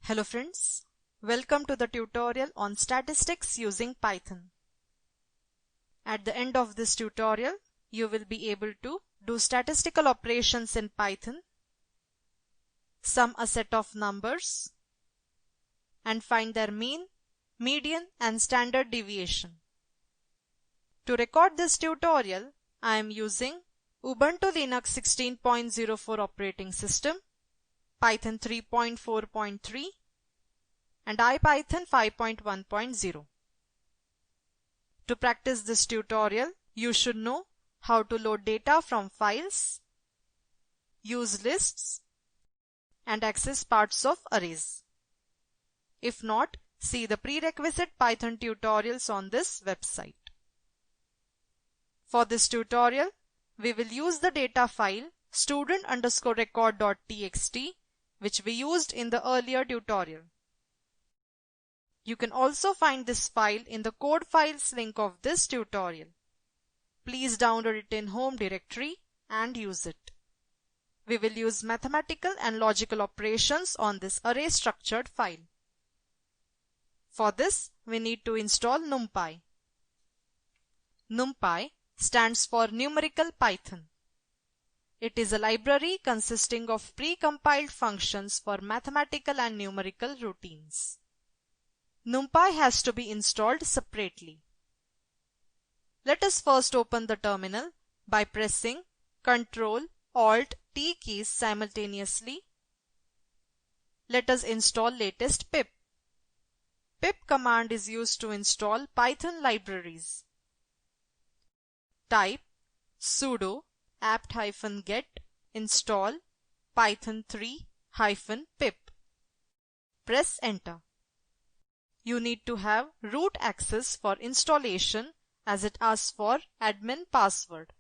Hello friends, welcome to the tutorial on statistics using Python. At the end of this tutorial, you will be able to do statistical operations in Python, sum a set of numbers, and find their mean, median, and standard deviation. To record this tutorial, I am using Ubuntu Linux 16.04 operating system, Python 3.4.3 and IPython 5.1.0. To practice this tutorial, you should know how to load data from files, use lists, and access parts of arrays. If not, see the prerequisite Python tutorials on this website. For this tutorial, we will use the data file student_record.txt which we used in the earlier tutorial. You can also find this file in the code files link of this tutorial. Please download it in home directory and use it. We will use mathematical and logical operations on this array structured file. For this, we need to install NumPy. NumPy stands for Numerical Python. It is a library consisting of pre-compiled functions for mathematical and numerical routines. NumPy has to be installed separately. Let us first open the terminal by pressing Ctrl-Alt-T keys simultaneously. Let us install latest pip. Pip command is used to install Python libraries. Type sudo apt-get install python 3-pip. Press enter. You need to have root access for installation as it asks for admin password.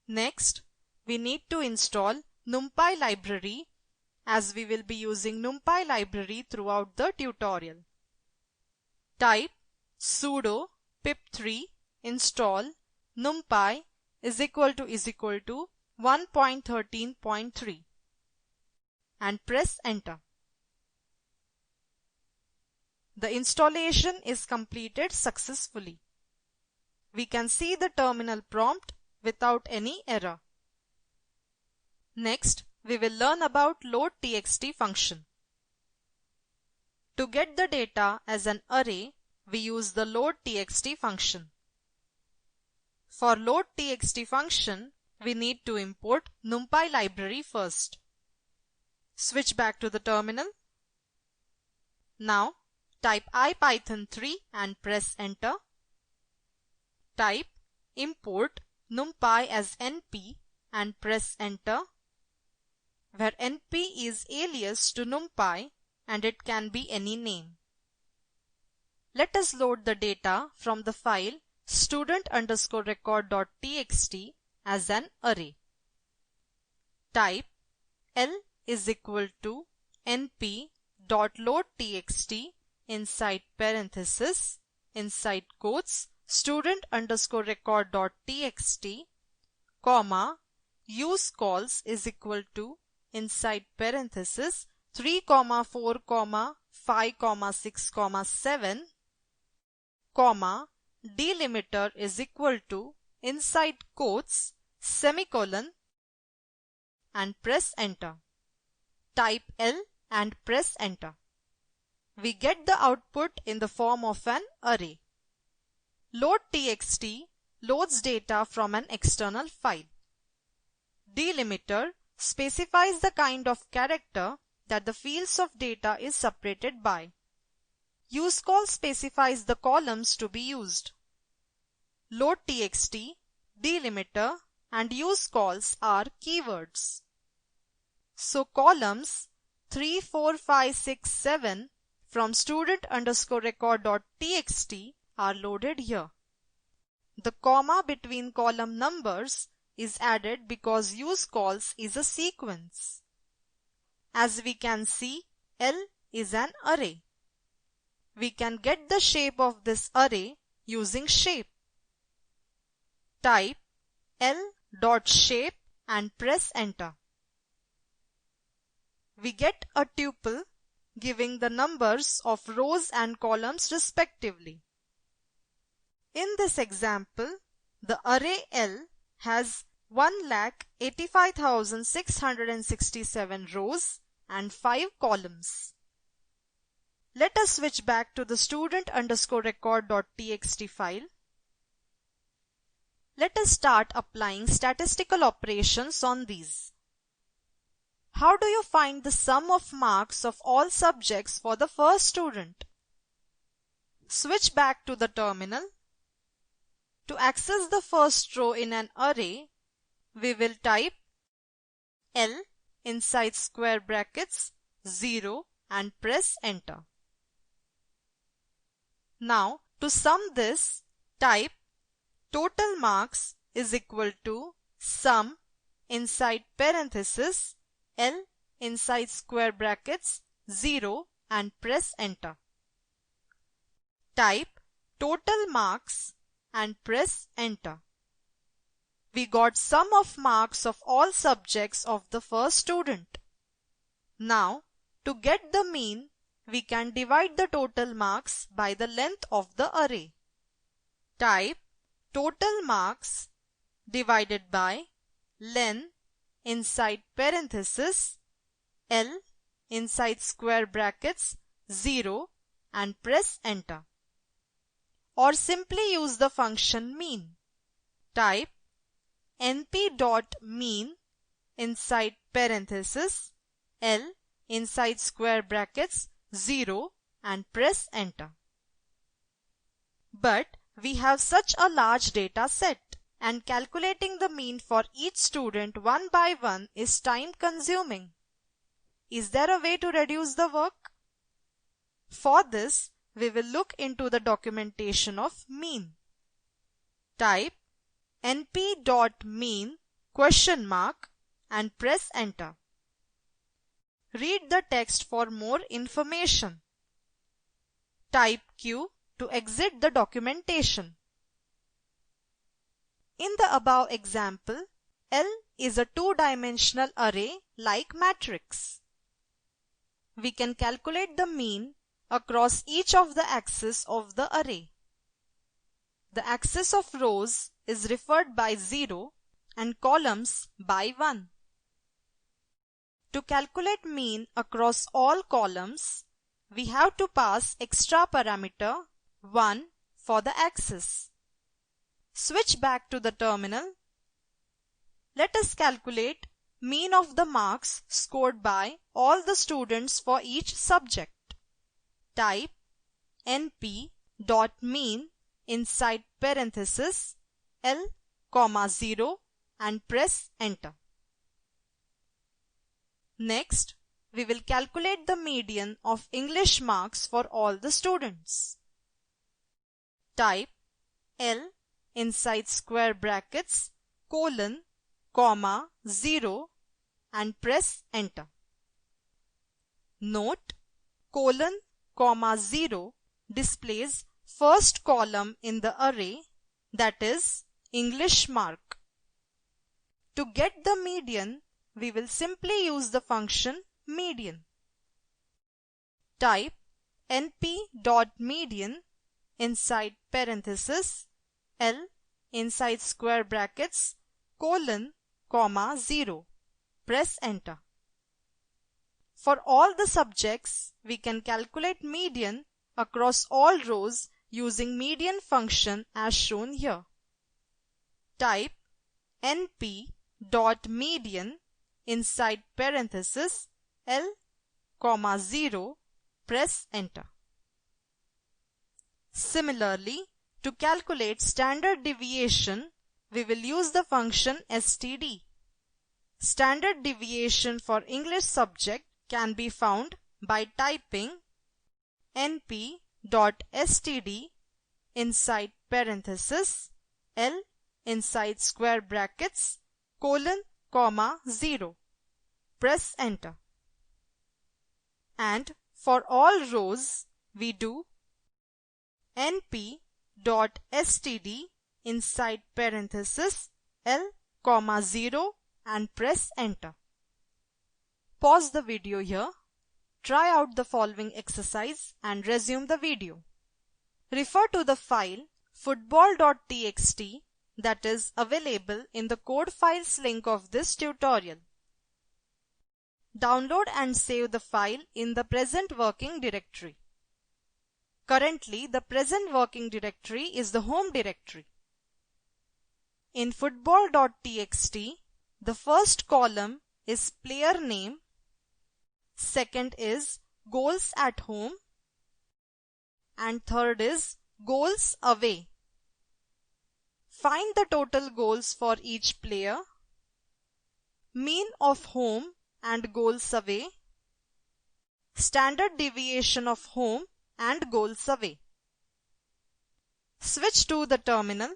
Next, we need to install NumPy library as we will be using NumPy library throughout the tutorial. Type sudo pip3 install numpy is equal to 1.13.3 and press enter. The installation is completed successfully. We can see the terminal prompt without any error. Next, we will learn about loadtxt function. To get the data as an array, we use the loadtxt function. For loadtxt function, we need to import NumPy library first. Switch back to the terminal. Now, type IPython 3 and press enter. Type import NumPy as NP and press enter, where NP is alias to NumPy and it can be any name. Let us load the data from the file student_record.txt as an array. Type L is equal to np.loadtxt inside parenthesis, inside quotes, student_record.txt, comma, useCalls is equal to inside parenthesis 3, 4, 5, 6, 7, comma, delimiter is equal to inside quotes, semicolon, and press enter. Type L and press enter. We get the output in the form of an array. Loadtxt loads data from an external file. Delimiter specifies the kind of character that the fields of data is separated by. useCall specifies the columns to be used. Loadtxt, delimiter, and useCalls are keywords. So columns 3, 4, 5, 6, 7 from student_record.txt are loaded here. The comma between column numbers is added because useCalls is a sequence. As we can see, L is an array. We can get the shape of this array using shape. Type L.shape and press enter. We get a tuple giving the numbers of rows and columns respectively. In this example, the array L has 1,85,667 rows and 5 columns. Let us switch back to the student_record.txt file. Let us start applying statistical operations on these. How do you find the sum of marks of all subjects for the first student? Switch back to the terminal. To access the first row in an array, we will type L inside square brackets 0 and press enter. Now, to sum this, type total marks is equal to sum inside parenthesis L inside square brackets 0 and press enter. Type total marks and press enter. We got sum of marks of all subjects of the first student. Now, to get the mean, we can divide the total marks by the length of the array. Type total marks divided by len inside parenthesis L inside square brackets 0 and press enter. Or simply use the function mean. Type np.mean inside parenthesis L inside square brackets 0 and press enter. But we have such a large data set, and calculating the mean for each student one by one is time consuming. Is there a way to reduce the work? For this, we will look into the documentation of mean. Type np.mean ? and press enter. Read the text for more information. Type Q to exit the documentation. In the above example, L is a two-dimensional array like matrix. We can calculate the mean across each of the axes of the array. The axis of rows is referred by 0 and columns by 1. To calculate mean across all columns, we have to pass extra parameter 1 for the axis. Switch back to the terminal. Let us calculate mean of the marks scored by all the students for each subject. Type np.mean inside parenthesis L, 0 and press enter. Next, we will calculate the median of English marks for all the students. Type L inside square brackets :, 0 and press enter. Note: 0 displays first column in the array, that is English mark. To get the median, we will simply use the function median. Type np.median inside parenthesis L inside square brackets : 0. Press enter. For all the subjects, we can calculate median across all rows using median function as shown here. Type np.median inside parenthesis L, 0. Press enter. Similarly, to calculate standard deviation, we will use the function std. Standard deviation for English subject can be found by typing np.std inside parenthesis L inside square brackets : 0. Press enter. And for all rows, we do np.std inside parenthesis L, 0 and press enter. Pause the video here. Try out the following exercise and resume the video. Refer to the file football.txt that is available in the code files link of this tutorial. Download and save the file in the present working directory. Currently, the present working directory is the home directory. In football.txt, the first column is player name, second is goals at home, and third is goals away. Find the total goals for each player, mean of home and goals away, standard deviation of home and goals away. Switch to the terminal.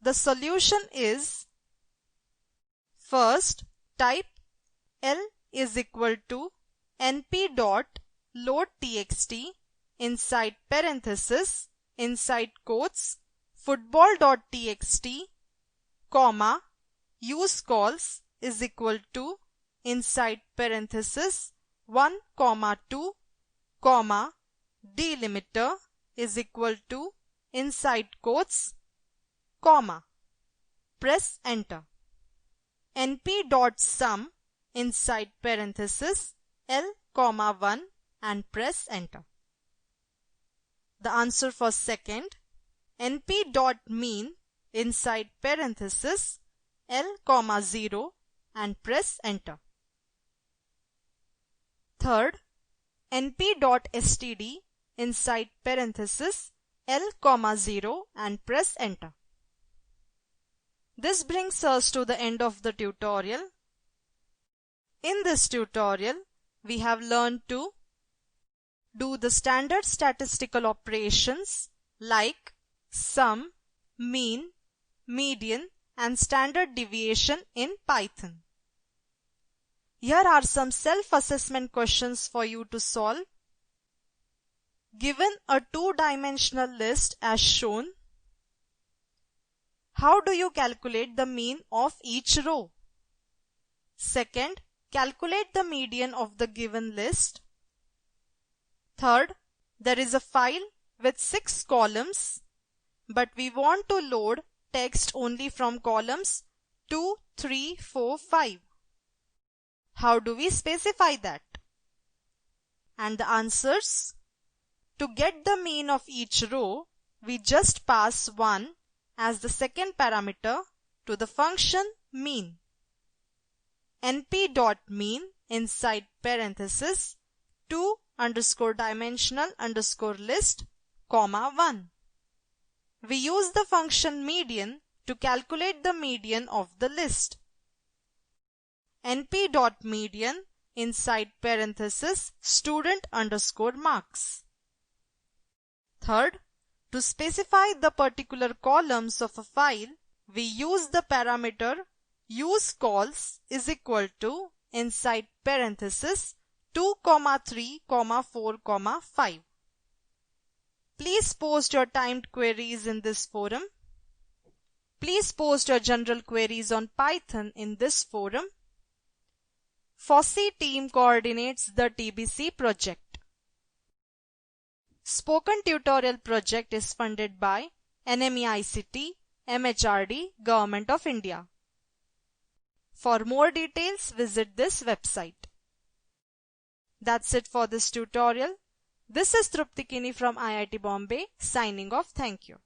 The solution is, first type L is equal to np.loadtxt inside parenthesis inside quotes football.txt comma useCalls is equal to inside parenthesis 1, 2, comma delimiter is equal to inside quotes comma. Press enter. np.sum inside parenthesis L, 1 and press enter. The answer for second, np.mean inside parenthesis L, 0 and press enter. Third, np.std inside parenthesis L, 0 and press enter. This brings us to the end of the tutorial. In this tutorial, we have learned to do the standard statistical operations like sum, mean, median and standard deviation in Python. Here are some self-assessment questions for you to solve. Given a two-dimensional list as shown, how do you calculate the mean of each row? Second, calculate the median of the given list. Third, there is a file with 6 columns, but we want to load text only from columns 2, 3, 4, 5. How do we specify that? And the answers? To get the mean of each row, we just pass 1 as the second parameter to the function mean. np.mean inside parenthesis 2_dimensional_list, 1. We use the function median to calculate the median of the list. np.median inside parenthesis student_marks. Third, to specify the particular columns of a file, we use the parameter useCalls is equal to inside parenthesis 2, 3, 4, 5. Please post your timed queries in this forum. Please post your general queries on Python in this forum. FOSSEE team coordinates the TBC project. Spoken Tutorial project is funded by NMEICT, MHRD, Government of India. For more details, visit this website. That's it for this tutorial. This is Trupti Kini from IIT Bombay signing off. Thank you.